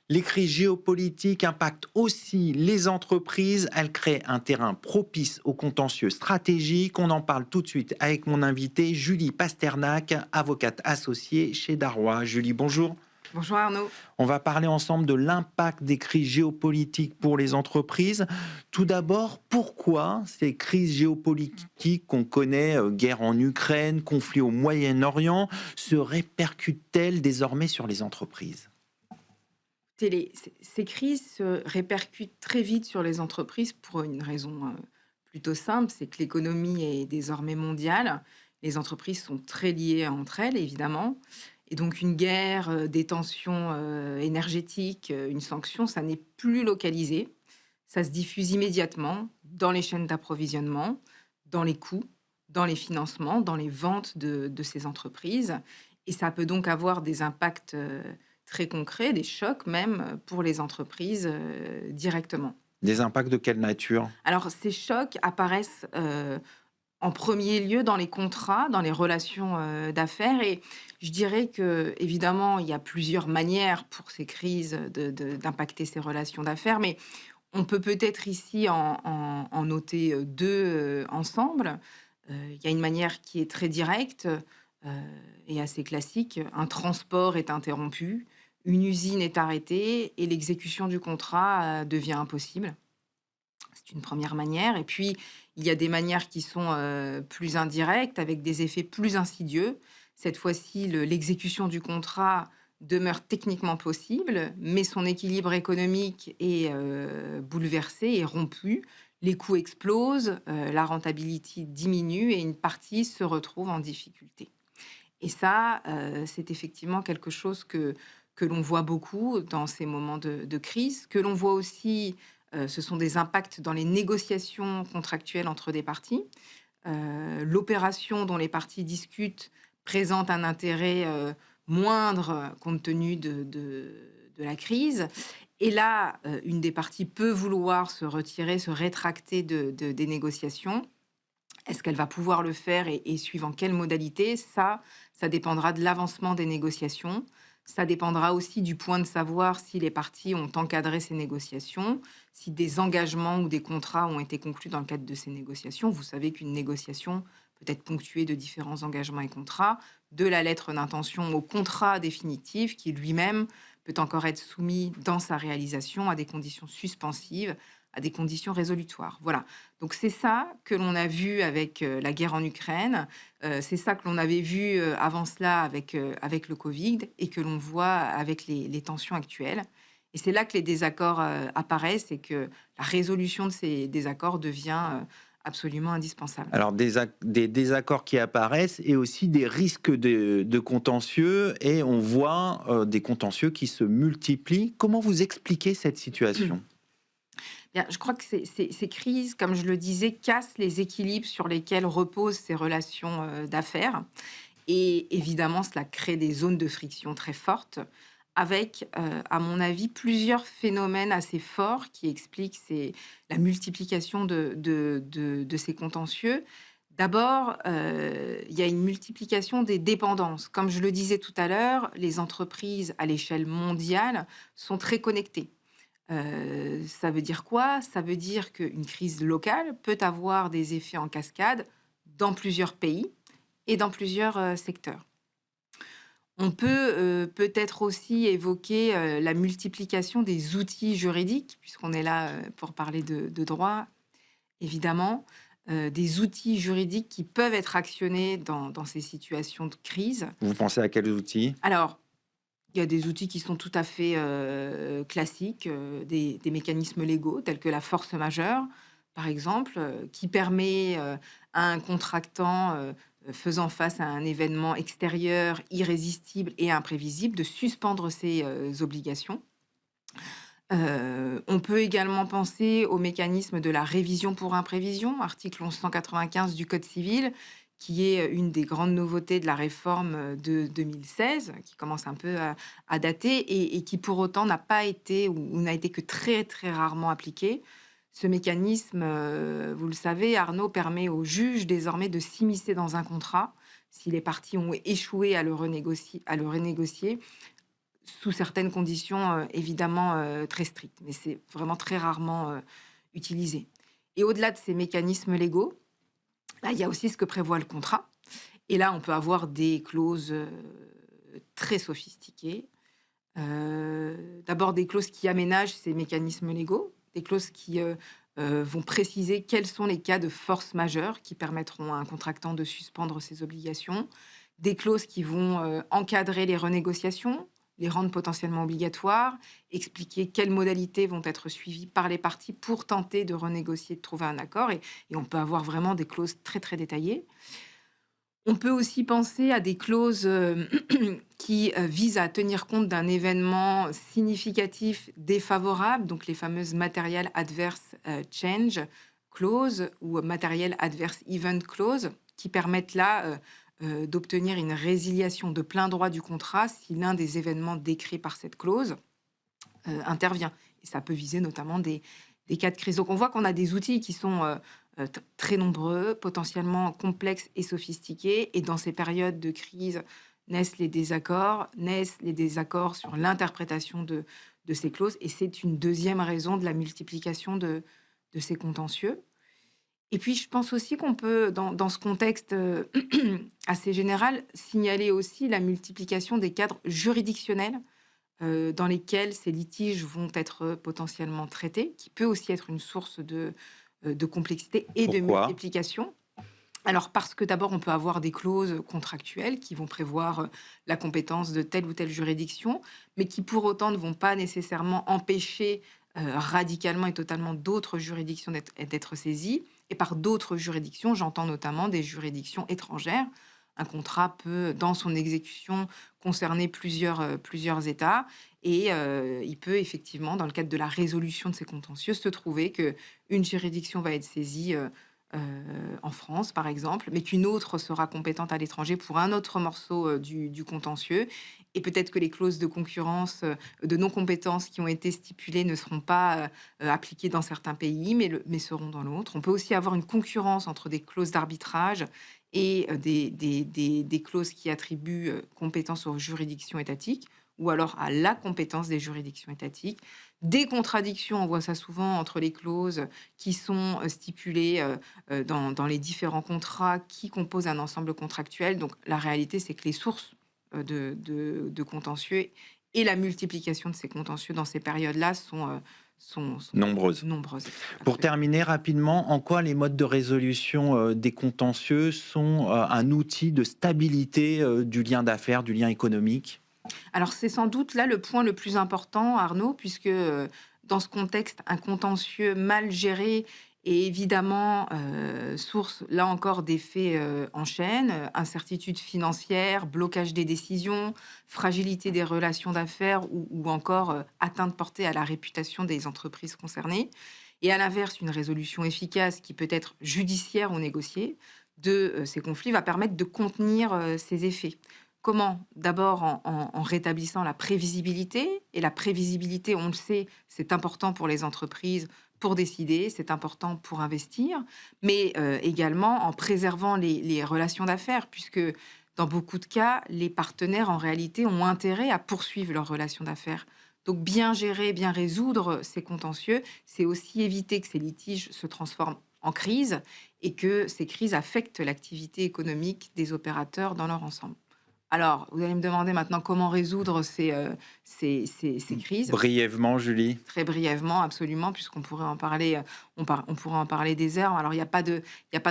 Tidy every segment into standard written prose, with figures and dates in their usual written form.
Les crises géopolitiques impactent aussi les entreprises. Elles créent un terrain propice aux contentieux stratégiques. On en parle tout de suite avec mon invité Julie Pasternak, avocate associée chez Darrois. Julie, bonjour. Bonjour Arnaud. On va parler ensemble de l'impact des crises géopolitiques pour les entreprises. Tout d'abord, pourquoi ces crises géopolitiques qu'on connaît, guerre en Ukraine, conflit au Moyen-Orient, se répercutent-elles désormais sur les entreprises? Ces crises se répercutent très vite sur les entreprises pour une raison plutôt simple, c'est que l'économie est désormais mondiale. Les entreprises sont très liées entre elles, évidemment. Et donc une guerre, des tensions énergétiques, une sanction, ça n'est plus localisé. Ça se diffuse immédiatement dans les chaînes d'approvisionnement, dans les coûts, dans les financements, dans les ventes de ces entreprises. Et ça peut donc avoir des impacts très concrets, des chocs même pour les entreprises directement. Des impacts de quelle nature? Alors ces chocs apparaissent en premier lieu dans les contrats, dans les relations d'affaires. Et je dirais que évidemment il y a plusieurs manières pour ces crises d'impacter ces relations d'affaires, mais on peut peut-être ici en noter, 2, ensemble. Il y a une manière qui est très directe, et assez classique. Un transport est interrompu, une usine est arrêtée et l'exécution du contrat, devient impossible. C'est une première manière et puis il y a des manières qui sont, plus indirectes avec des effets plus insidieux. Cette fois-ci, l'exécution du contrat demeure techniquement possible, mais son équilibre économique est, bouleversé et rompu. Les coûts explosent, la rentabilité diminue et une partie se retrouve en difficulté. Et ça, c'est effectivement quelque chose que l'on voit beaucoup dans ces moments de crise, que l'on voit aussi, ce sont des impacts dans les négociations contractuelles entre des parties. L'opération dont les parties discutent présente un intérêt, moindre, compte tenu de la crise. Et là, une des parties peut vouloir se retirer, se rétracter des négociations. Est-ce qu'elle va pouvoir le faire et suivant quelles modalités? Ça dépendra de l'avancement des négociations. Ça dépendra aussi du point de savoir si les parties ont encadré ces négociations, si des engagements ou des contrats ont été conclus dans le cadre de ces négociations. Vous savez qu'une négociation peut être ponctuée de différents engagements et contrats, de la lettre d'intention au contrat définitif qui lui-même peut encore être soumis dans sa réalisation à des conditions suspensives, à des conditions résolutoires. Voilà. Donc c'est ça que l'on a vu avec, la guerre en Ukraine, c'est ça que l'on avait vu, avant cela avec le Covid et que l'on voit avec les tensions actuelles. Et c'est là que les désaccords, apparaissent et que la résolution de ces désaccords devient, absolument indispensable. Alors des désaccords qui apparaissent et aussi des risques de contentieux et on voit, des contentieux qui se multiplient. Comment vous expliquez cette situation? Bien, je crois que ces crises, comme je le disais, cassent les équilibres sur lesquels reposent ces relations, d'affaires et évidemment, cela crée des zones de friction très fortes avec, à mon avis, plusieurs phénomènes assez forts qui expliquent la multiplication de ces contentieux. D'abord, il y a une multiplication des dépendances. Comme je le disais tout à l'heure, les entreprises à l'échelle mondiale sont très connectées. Ça veut dire quoi? Ça veut dire qu'une crise locale peut avoir des effets en cascade dans plusieurs pays et dans plusieurs, secteurs. On peut, peut-être aussi évoquer, la multiplication des outils juridiques, puisqu'on est là, pour parler de droit, évidemment. Des outils juridiques qui peuvent être actionnés dans ces situations de crise. Vous pensez à quels outils? Alors, il y a des outils qui sont tout à fait, classiques, des mécanismes légaux tels que la force majeure, par exemple, qui permet, à un contractant, faisant face à un événement extérieur irrésistible et imprévisible de suspendre ses, obligations. On peut également penser au mécanisme de la révision pour imprévision, article 1195 du code civil, qui est une des grandes nouveautés de la réforme, de 2016, qui commence un peu à dater et qui pour autant n'a pas été ou n'a été que très, très rarement appliqué. Ce mécanisme, vous le savez, Arnaud, permet au juge désormais de s'immiscer dans un contrat si les parties ont échoué à le renégocier sous certaines conditions, évidemment, très strictes, mais c'est vraiment très rarement, utilisé. Et au-delà de ces mécanismes légaux, bah, il y a aussi ce que prévoit le contrat. Et là, on peut avoir des clauses, très sophistiquées. D'abord des clauses qui aménagent ces mécanismes légaux, des clauses qui, vont préciser quels sont les cas de force majeure qui permettront à un contractant de suspendre ses obligations, des clauses qui vont, encadrer les renégociations, les rendre potentiellement obligatoires, expliquer quelles modalités vont être suivies par les parties pour tenter de renégocier, de trouver un accord et on peut avoir vraiment des clauses très, très détaillées. On peut aussi penser à des clauses, qui, visent à tenir compte d'un événement significatif défavorable, donc les fameuses Material Adverse, Change clauses ou Material Adverse Event clause, qui permettent là, d'obtenir une résiliation de plein droit du contrat si l'un des événements décrits par cette clause, intervient. Et ça peut viser notamment des cas de crise. Donc on voit qu'on a des outils qui sont, très nombreux, potentiellement complexes et sophistiqués. Et dans ces périodes de crise naissent les désaccords sur l'interprétation de ces clauses. Et c'est une deuxième raison de la multiplication de ces contentieux. Et puis je pense aussi qu'on peut, dans ce contexte assez général, signaler aussi la multiplication des cadres juridictionnels dans lesquels ces litiges vont être potentiellement traités, qui peut aussi être une source de complexité et de Pourquoi? multiplication. Alors parce que d'abord, on peut avoir des clauses contractuelles qui vont prévoir la compétence de telle ou telle juridiction, mais qui pour autant ne vont pas nécessairement empêcher radicalement et totalement d'autres juridictions d'être saisies. Et par d'autres juridictions, j'entends notamment des juridictions étrangères. Un contrat peut, dans son exécution, concerner plusieurs États. Et il peut effectivement, dans le cadre de la résolution de ces contentieux, se trouver qu'une juridiction va être saisie en France, par exemple, mais qu'une autre sera compétente à l'étranger pour un autre morceau du contentieux. Et peut-être que les clauses de concurrence, de non-compétence qui ont été stipulées ne seront pas appliquées dans certains pays, mais seront dans l'autre. On peut aussi avoir une concurrence entre des clauses d'arbitrage et des clauses qui attribuent compétence aux juridictions étatiques ou alors à la compétence des juridictions étatiques. Des contradictions, on voit ça souvent entre les clauses qui sont stipulées dans les différents contrats qui composent un ensemble contractuel. Donc la réalité, c'est que les sources de contentieux et la multiplication de ces contentieux dans ces périodes-là sont Nombreuses. nombreuses. Pour Absolument. terminer rapidement, en quoi les modes de résolution des contentieux sont un outil de stabilité du lien d'affaires, du lien économique? Alors c'est sans doute là le point le plus important, Arnaud, puisque dans ce contexte, un contentieux mal géré est évidemment source, là encore, d'effets en chaîne, incertitude financière, blocage des décisions, fragilité des relations d'affaires ou encore atteinte portée à la réputation des entreprises concernées. Et à l'inverse, une résolution efficace qui peut être judiciaire ou négociée de ces conflits va permettre de contenir ces effets. Comment? D'abord en rétablissant la prévisibilité. Et la prévisibilité, on le sait, c'est important pour les entreprises pour décider, c'est important pour investir, mais également en préservant les relations d'affaires, puisque dans beaucoup de cas, les partenaires, en réalité, ont intérêt à poursuivre leurs relations d'affaires. Donc bien gérer, bien résoudre ces contentieux, c'est aussi éviter que ces litiges se transforment en crise et que ces crises affectent l'activité économique des opérateurs dans leur ensemble. Alors, vous allez me demander maintenant comment résoudre ces crises. Brièvement, Julie. Très brièvement, absolument, puisqu'on pourrait en parler, on pourrait en parler des heures. Alors, il y a pas de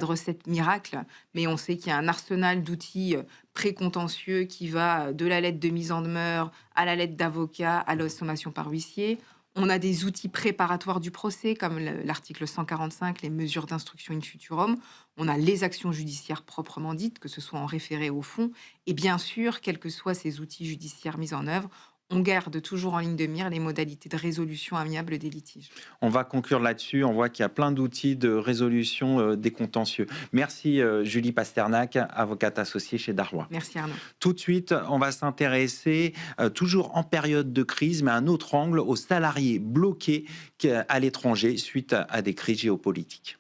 recette miracle, mais on sait qu'il y a un arsenal d'outils pré-contentieux qui va de la lettre de mise en demeure à la lettre d'avocat à la sommation par huissier. On a des outils préparatoires du procès, comme l'article 145, les mesures d'instruction in futurum. On a les actions judiciaires proprement dites, que ce soit en référé ou au fond. Et bien sûr, quels que soient ces outils judiciaires mis en œuvre, on garde toujours en ligne de mire les modalités de résolution amiable des litiges. On va conclure là-dessus. On voit qu'il y a plein d'outils de résolution des contentieux. Merci Julie Pasternak, avocate associée chez Darrois. Merci Arnaud. Tout de suite, on va s'intéresser, toujours en période de crise, mais à un autre angle, aux salariés bloqués à l'étranger suite à des crises géopolitiques.